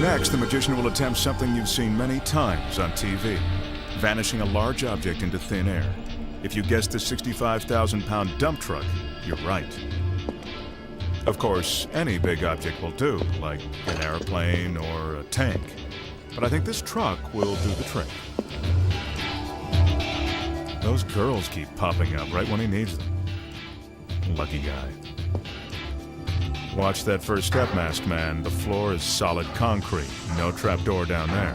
Next, the magician will attempt something you've seen many times on TV, vanishing a large object into thin air. If you guessed the 65,000-pound dump truck, you're right. Of course, any big object will do, like an airplane or a tank. But I think this truck will do the trick. Those girls keep popping up right when he needs them. Lucky guy. Watch that first step, masked man. The floor is solid concrete. No trapdoor down there.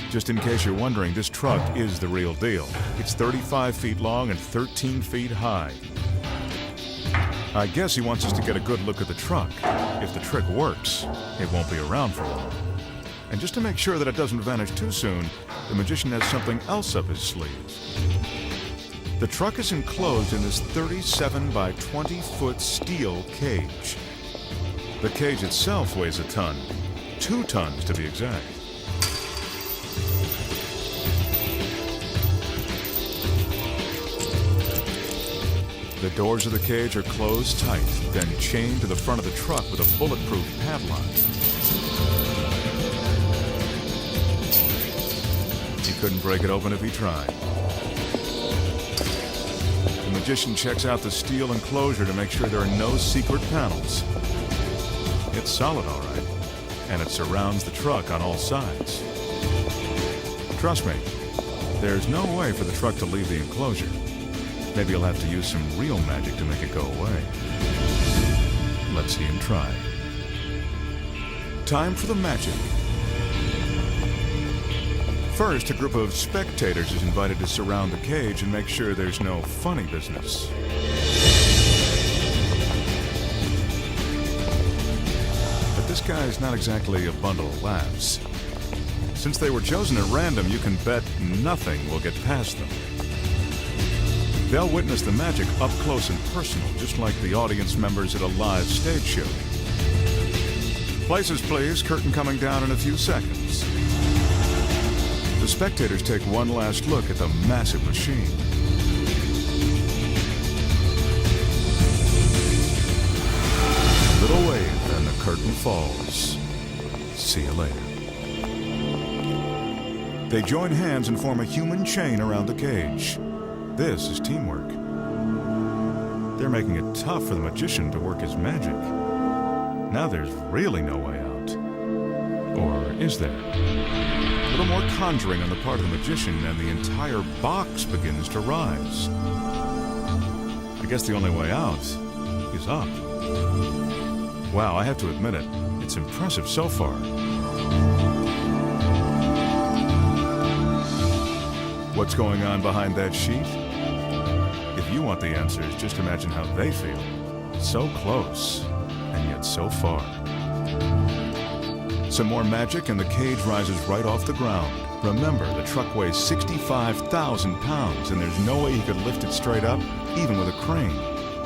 Just in case you're wondering, this truck is the real deal. It's 35 feet long and 13 feet high. I guess he wants us to get a good look at the truck. If the trick works, it won't be around for long. And just to make sure that it doesn't vanish too soon, the magician has something else up his sleeve. The truck is enclosed in this 37 by 20-foot steel cage. The cage itself weighs a ton, 2 tons to be exact. The doors of the cage are closed tight, then chained to the front of the truck with a bulletproof padlock. He couldn't break it open if he tried. The magician checks out the steel enclosure to make sure there are no secret panels. It's solid, all right, and it surrounds the truck on all sides. Trust me, there's no way for the truck to leave the enclosure. Maybe he'll have to use some real magic to make it go away. Let's see him try. Time for the magic. First, a group of spectators is invited to surround the cage and make sure there's no funny business. But this guy's not exactly a bundle of laughs. Since they were chosen at random, you can bet nothing will get past them. They'll witness the magic up close and personal, just like the audience members at a live stage show. Places, please. Curtain coming down in a few seconds. The spectators take one last look at the massive machine. Little wave and the curtain falls. See you later. They join hands and form a human chain around the cage. This is teamwork. They're making it tough for the magician to work his magic. Now there's really no way out. Or is there? A little more conjuring on the part of the magician and the entire box begins to rise. I guess the only way out is up. Wow, I have to admit it, it's impressive so far. What's going on behind that sheet? If you want the answers, just imagine how they feel. So close, and yet so far. Some more magic and the cage rises right off the ground. Remember, the truck weighs 65,000 pounds, and there's no way he could lift it straight up, even with a crane.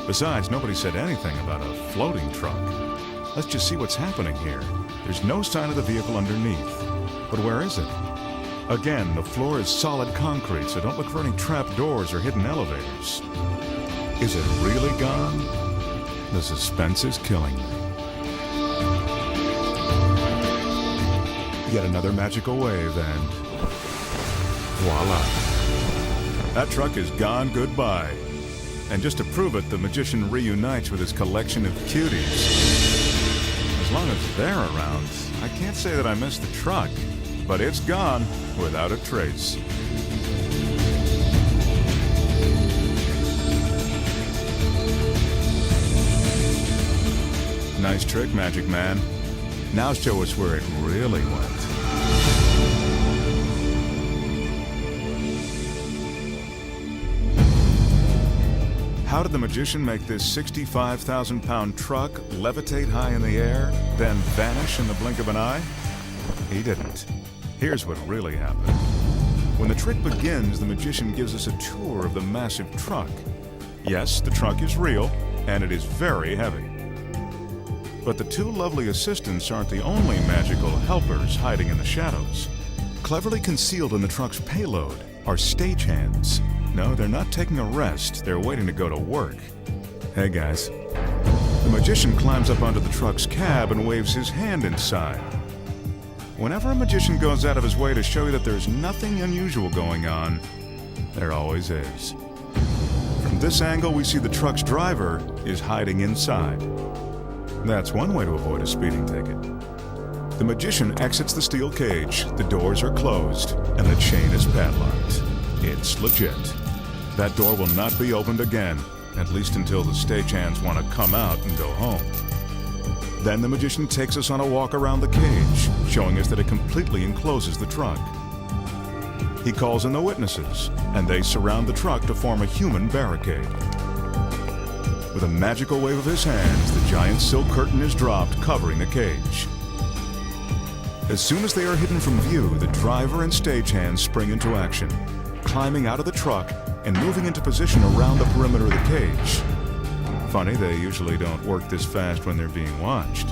Besides, nobody said anything about a floating truck. Let's just see what's happening here. There's no sign of the vehicle underneath. But where is it? Again, the floor is solid concrete, so don't look for any trap doors or hidden elevators. Is it really gone? The suspense is killing me. Yet another magical wave and voila. That truck is gone goodbye. And just to prove it, the magician reunites with his collection of cuties. As long as they're around, I can't say that I miss the truck. But it's gone without a trace. Nice trick, Magic Man. Now show us where it really went. How did the magician make this 65,000-pound truck levitate high in the air, then vanish in the blink of an eye? He didn't. Here's what really happened. When the trick begins, the magician gives us a tour of the massive truck. Yes, the truck is real, and it is very heavy. But the two lovely assistants aren't the only magical helpers hiding in the shadows. Cleverly concealed in the truck's payload are stagehands. No, they're not taking a rest, they're waiting to go to work. Hey guys. The magician climbs up onto the truck's cab and waves his hand inside. whenever a magician goes out of his way to show you that there's nothing unusual going on, there always is. From this angle, we see the truck's driver is hiding inside. That's one way to avoid a speeding ticket. The magician exits the steel cage, the doors are closed, and the chain is padlocked. It's legit. That door will not be opened again, at least until the stagehands want to come out and go home. Then the magician takes us on a walk around the cage, showing us that it completely encloses the truck. He calls in the witnesses, and they surround the truck to form a human barricade. With a magical wave of his hands, the giant silk curtain is dropped, covering the cage. As soon as they are hidden from view, the driver and stagehands spring into action, climbing out of the truck and moving into position around the perimeter of the cage. Funny, they usually don't work this fast when they're being watched.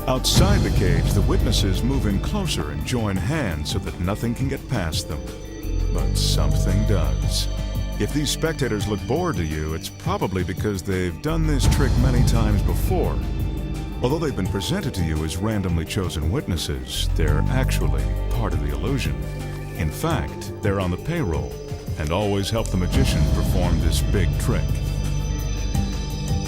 Outside the cage, the witnesses move in closer and join hands so that nothing can get past them. But something does. If these spectators look bored to you, it's probably because they've done this trick many times before. Although they've been presented to you as randomly chosen witnesses, they're actually part of the illusion. In fact, they're on the payroll and always help the magician perform this big trick.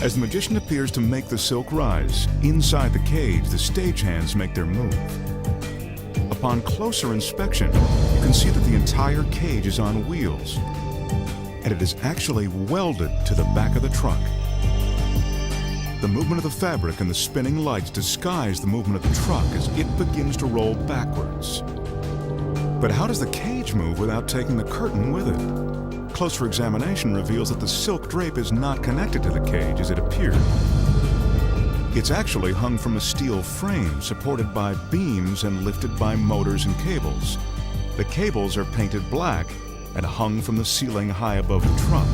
As the magician appears to make the silk rise, inside the cage, the stagehands make their move. Upon closer inspection, you can see that the entire cage is on wheels, and it is actually welded to the back of the truck. The movement of the fabric and the spinning lights disguise the movement of the truck as it begins to roll backwards. But how does the cage move without taking the curtain with it? Closer examination reveals that the silk drape is not connected to the cage as it appeared. It's actually hung from a steel frame supported by beams and lifted by motors and cables. The cables are painted black and hung from the ceiling high above the truck.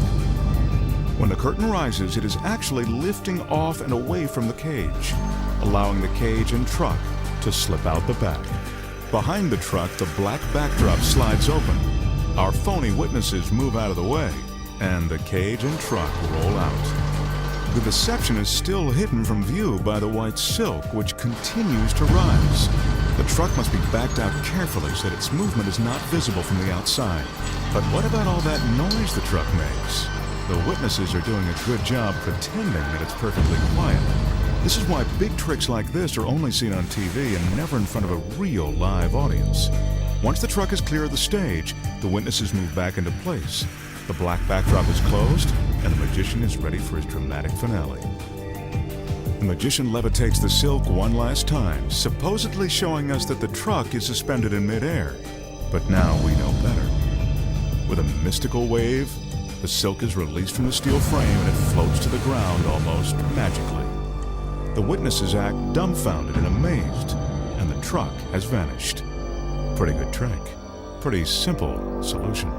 When the curtain rises, it is actually lifting off and away from the cage, allowing the cage and truck to slip out the back. Behind the truck, the black backdrop slides open. Our phony witnesses move out of the way, and the cage and truck roll out. The deception is still hidden from view by the white silk, which continues to rise. The truck must be backed out carefully so that its movement is not visible from the outside. But what about all that noise the truck makes? The witnesses are doing a good job pretending that it's perfectly quiet. This is why big tricks like this are only seen on TV and never in front of a real live audience. Once the truck is clear of the stage, the witnesses move back into place. The black backdrop is closed, and the magician is ready for his dramatic finale. The magician levitates the silk one last time, supposedly showing us that the truck is suspended in midair. But now we know better. With a mystical wave, the silk is released from the steel frame and it floats to the ground almost magically. The witnesses act dumbfounded and amazed, and the truck has vanished. Pretty good trick. Pretty simple solution.